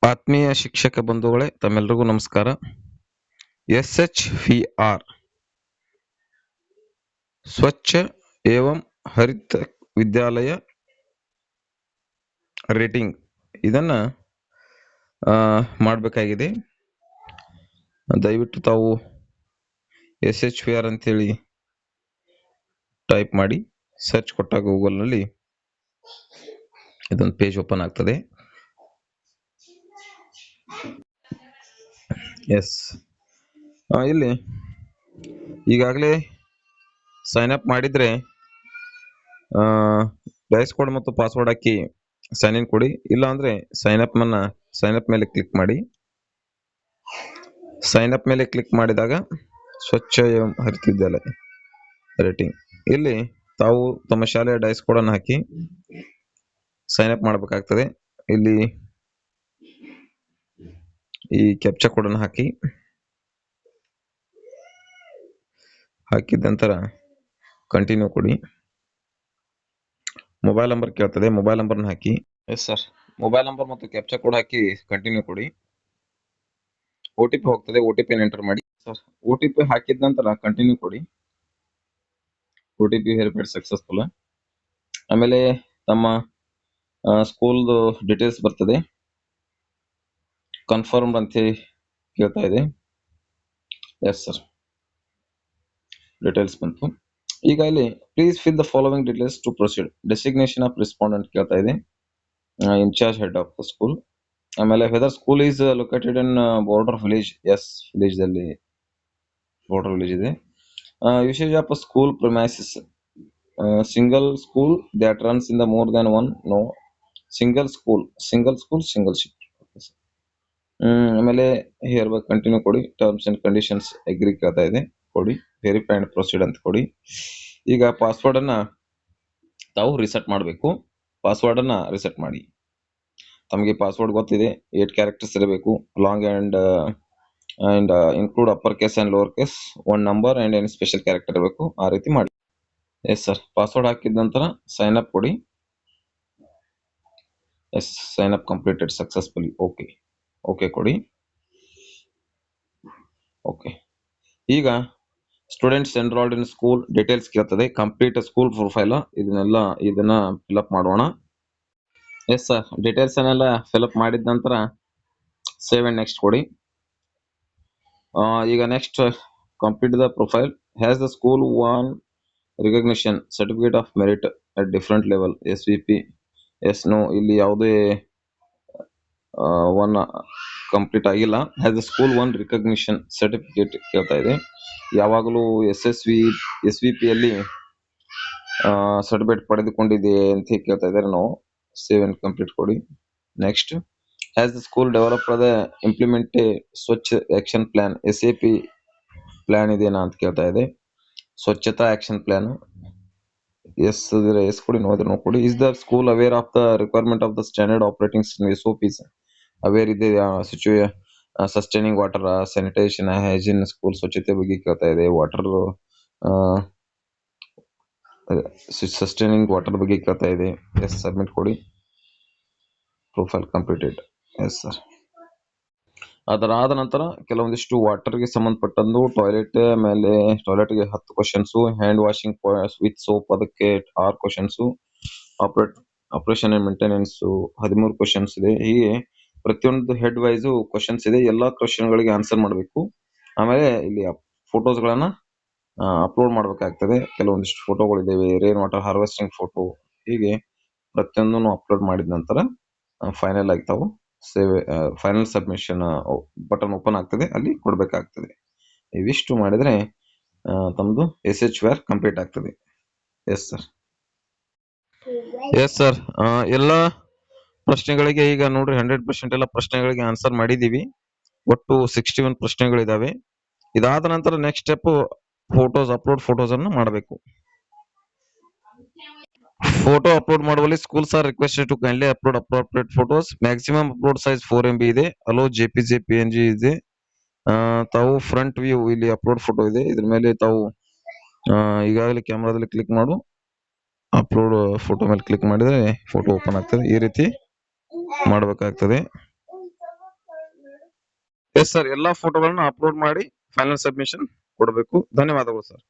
ಆತ್ಮೀಯ ಶಿಕ್ಷಕ ಬಂಧುಗಳೇ, ತಮ್ಮೆಲ್ಲರಿಗೂ ನಮಸ್ಕಾರ. SHVR ಸ್ವಚ್ಛ ಏವಂ ಹರಿತ ವಿದ್ಯಾಲಯ ರೇಟಿಂಗ್ ಇದನ್ನ ಮಾಡಬೇಕಾಗಿದೆ. ದಯವಿಟ್ಟು ತಾವು SHVR ಅಂತೇಳಿ ಟೈಪ್ ಮಾಡಿ ಸರ್ಚ್ ಕೊಟ್ಟಾಗ ಗೂಗಲ್ನಲ್ಲಿ ಇದೊಂದು ಪೇಜ್ ಓಪನ್ ಆಗ್ತದೆ. ಇಲ್ಲಿ ಈಗಾಗಲೇ ಸೈನ್ ಅಪ್ ಮಾಡಿದ್ರೆ ಡೈಸ್ ಕೋಡ್ ಮತ್ತು ಪಾಸ್ವರ್ಡ್ ಹಾಕಿ ಸೈನ್ ಇನ್ ಕೊಡಿ. ಇಲ್ಲ ಅಂದ್ರೆ ಸೈನ್ ಅಪ್ ಮೇಲೆ ಕ್ಲಿಕ್ ಮಾಡಿ. ಸೈನ್ ಅಪ್ ಮೇಲೆ ಕ್ಲಿಕ್ ಮಾಡಿದಾಗ ಸ್ವಚ್ಛ ಏವಂ ಹರಿತ ವಿದ್ಯಾಲಯ ರೇಟಿಂಗ್ ಇಲ್ಲಿ ತಾವು ತಮ್ಮ ಶಾಲೆಯ ಡೈಸ್ ಕೋಡ್ ಅನ್ನು ಹಾಕಿ ಸೈನ್ ಅಪ್ ಮಾಡಬೇಕಾಗ್ತದೆ. ಇಲ್ಲಿ ಈ ಕ್ಯಾಪ್ಚಾ ಕೋಡ್ ಅನ್ನು ಹಾಕಿದ ನಂತರ ಕಂಟಿನ್ಯೂ ಕೊಡಿ. ಮೊಬೈಲ್ ನಂಬರ್ ಕೇಳ್ತದೆ, ಮೊಬೈಲ್ ನಂಬರ್ನ ಹಾಕಿ. ಮೊಬೈಲ್ ನಂಬರ್ ಮತ್ತು ಕ್ಯಾಪ್ಚಾ ಕೋಡ್ ಹಾಕಿ ಕಂಟಿನ್ಯೂ ಕೊಡಿ. OTP ಹೋಗ್ತದೆ, OTP ಎಂಟರ್ ಮಾಡಿ. OTP ಹಾಕಿದ ನಂತರ ಕಂಟಿನ್ಯೂ ಕೊಡಿ. OTP verified successful. ಆಮೇಲೆ ತಮ್ಮ ಸ್ಕೂಲ್ದು ಡೀಟೇಲ್ಸ್ ಬರ್ತದೆ. ಕನ್ಫರ್ಮ್ ಅಂತ ಕೇಳ್ತಾ ಇದೆ. ಡೀಟೇಲ್ಸ್ ಬಂತು. ಈಗ ಇಲ್ಲಿ please fill the following details to proceed. Designation of respondent ಕೇಳ್ತಾ ಇದೆ. Incharge head of the school. ಆಮೇಲೆ whether school is located in border village. Village ಅಲ್ಲಿ ಬಾರ್ಡರ್ ವಿಲೇಜ್ ಇದೆ. Usage of school premises. Single school that runs in the more than one. No. Single school, single shift. ಆಮೇಲೆ here by continue ಕೊಡಿ. Terms and conditions agri ಕೇಳ್ತಾ ಇದೆ, ಕೊಡಿ. Verify and proceed ಅಂತ ಕೊಡಿ. ಈಗ ಪಾಸ್ವರ್ಡ್ ಅನ್ನ ತಾವು ರಿಸೆಟ್ ಮಾಡಬೇಕು. ಪಾಸ್ವರ್ಡ್ ಅನ್ನ ರಿಸೆಟ್ ಮಾಡಿ. ತಮಗೆ ಪಾಸ್ವರ್ಡ್ ಗೊತ್ತಿದೆ, 8 ಕ್ಯಾರೆಕ್ಟರ್ಸ್ ಇರಬೇಕು. Long and include upper case and lower case, 1 number and any special character ಇರಬೇಕು. ಆ ರೀತಿ ಮಾಡಿ. ಪಾಸ್ವರ್ಡ್ ಹಾಕಿದ ನಂತರ ಸೈನ್ ಅಪ್ ಕೊಡಿ. Sign up completed successfully. Okay ಕೊಡಿ. ಈಗ students enrolled in school details ಕೇಳ್ತದೆ. Complete school profile. ಇದನ್ನ ಫಿಲ್ಅಪ್ ಮಾಡೋಣ. ಡೀಟೇಲ್ಸ್ ಅನ್ನೆಲ್ಲ ಫಿಲ್ಅಪ್ ಮಾಡಿದ ನಂತರ ಸೇವ್ ಅಂಡ್ ನೆಕ್ಸ್ಟ್ ಕೊಡಿ. ಈಗ next complete the profile. Has the school won recognition certificate of merit at different level. SVP. No, ಇಲ್ಲಿ ಯಾವುದೇ ಒನ್ ಕಂಪ್ಲೀಟ್ ಆಗಿಲ್ಲ. Has the school won recognition certificate ಕೇಳ್ತಾ ಇದೆ. ಯಾವಾಗಲೂ SVP ಅಲ್ಲಿ ಸರ್ಟಿಫಿಕೇಟ್ ಪಡೆದುಕೊಂಡಿದೆ ಅಂತ ಕೇಳ್ತಾ ಇದ್ದಾರೆ. ನಾವು ಸೇವ್ ಅಂಡ್ ಕಂಪ್ಲೀಟ್ ಕೊಡಿ. Next, has the school developed the implement Swachh action plan. SAP plan ಇದೆನಾ ಅಂತ ಕೇಳ್ತಾ ಇದೆ. Swachhata action plan. ಎಸ್ ಕೊಡಿ, ನೋ ಕೊಡಿ. Is the school aware of the requirement of the standard operating SOPs. Aware ಇದೆ. Sustaining water, sanitation, hygiene, school ಸ್ವಚ್ಛತೆ ಬಗ್ಗೆ ಕೇಳ್ತಾ ಇದೆ. ವಾಟರ್ ಸಸ್ಟೈನಿಂಗ್ ವಾಟರ್ ಬಗ್ಗೆ ಕೇಳ್ತಾ ಇದೆ. ಸಬ್ಮಿಟ್ ಕೊಡಿ. Profile completed. ಅದರಾದ ನಂತರ ಕೆಲವೊಂದಿಷ್ಟು ವಾಟರ್ಗೆ ಸಂಬಂಧಪಟ್ಟಂದು ಟಾಯ್ಲೆಟ್ ಮೇಲೆ ಟಾಯ್ಲೆಟ್ಗೆ 10 questions, hand washing with soap ಅದಕ್ಕೆ 6 questions, operation and maintenance 13 questions ಇದೆ. ಹೀಗೆ ಪ್ರತಿಯೊಂದು ಹೆಡ್ ವೈಸ್ ಕ್ವಶನ್ಸ್ ಇದೆ. ಎಲ್ಲಾ ಕ್ವಶನ್ ಗಳಿಗೆ ಆನ್ಸರ್ ಮಾಡಬೇಕು. ಆಮೇಲೆ ಇಲ್ಲಿ ಫೋಟೋಸ್ ಗಳನ್ನ ಅಪ್ಲೋಡ್ ಮಾಡಬೇಕಾಗ್ತದೆ. ಕೆಲವೊಂದಿಷ್ಟು ಫೋಟೋಗಳಿದ್ದಾವೆ. Rain water harvesting photo. ಹೀಗೆ ಪ್ರತಿಯೊಂದನ್ನು ಅಪ್ಲೋಡ್ ಮಾಡಿದ ನಂತರ ಫೈನಲ್ ಆಗಿ ತಾವು ಫೈನಲ್ ಸಬ್ಮಿಷನ್ ಬಟನ್ ಓಪನ್ ಆಗ್ತದೆ, ಅಲ್ಲಿ ಕೊಡ್ಬೇಕಾಗ್ತದೆ. ಇವಿಷ್ಟು ಮಾಡಿದ್ರೆ ತಮ್ಮದು SHVR ಕಂಪ್ಲೀಟ್ ಆಗ್ತದೆ. Yes sir. ಎಲ್ಲ ಪ್ರಶ್ನೆಗಳಿಗೆ ಈಗ ನೋಡ್ರಿ 100% ಎಲ್ಲ ಪ್ರಶ್ನೆಗಳಿಗೆ ಆನ್ಸರ್ ಮಾಡಿದೀವಿ. ಒಟ್ಟು 61 ಪ್ರಶ್ನೆಗಳಿದಾವೆ. ಇದಾದ ನಂತರ ನೆಕ್ಸ್ಟ್ ಸ್ಟೆಪ್ ಅಪ್ಲೋಡ್ ಫೋಟೋಸ್ ಅನ್ನು ಮಾಡಬೇಕು. ಫೋಟೋ ಅಪ್ಲೋಡ್ ಮಾಡುವಲ್ಲಿ schools are requested to kindly upload appropriate photos. Maximum upload size 4 MB ಇದೆ. ಅಲೋ JPG PNG ಇದೆ. ತಾವು ಫ್ರಂಟ್ ವ್ಯೂ ಇಲ್ಲಿ ಅಪ್ಲೋಡ್ ಫೋಟೋ ಇದೆ. ಇದ್ರ ಮೇಲೆ ತಾವು ಈಗಾಗಲೇ ಕ್ಯಾಮ್ರಾದಲ್ಲಿ ಕ್ಲಿಕ್ ಮಾಡು ಅಪ್ಲೋಡ್ ಫೋಟೋ ಮೇಲೆ ಕ್ಲಿಕ್ ಮಾಡಿದ್ರೆ ಫೋಟೋ ಓಪನ್ ಆಗ್ತದೆ. ಈ ರೀತಿ ಮಾಡಬೇಕಾಗ್ತದೆ. ಎಸ್ ಸರ್, ಎಲ್ಲಾ ಫೋಟೋಗಳನ್ನ ಅಪ್ಲೋಡ್ ಮಾಡಿ ಫೈನಲ್ ಸಬ್ಮಿಷನ್ ಕೊಡಬೇಕು. ಧನ್ಯವಾದಗಳು ಸರ್.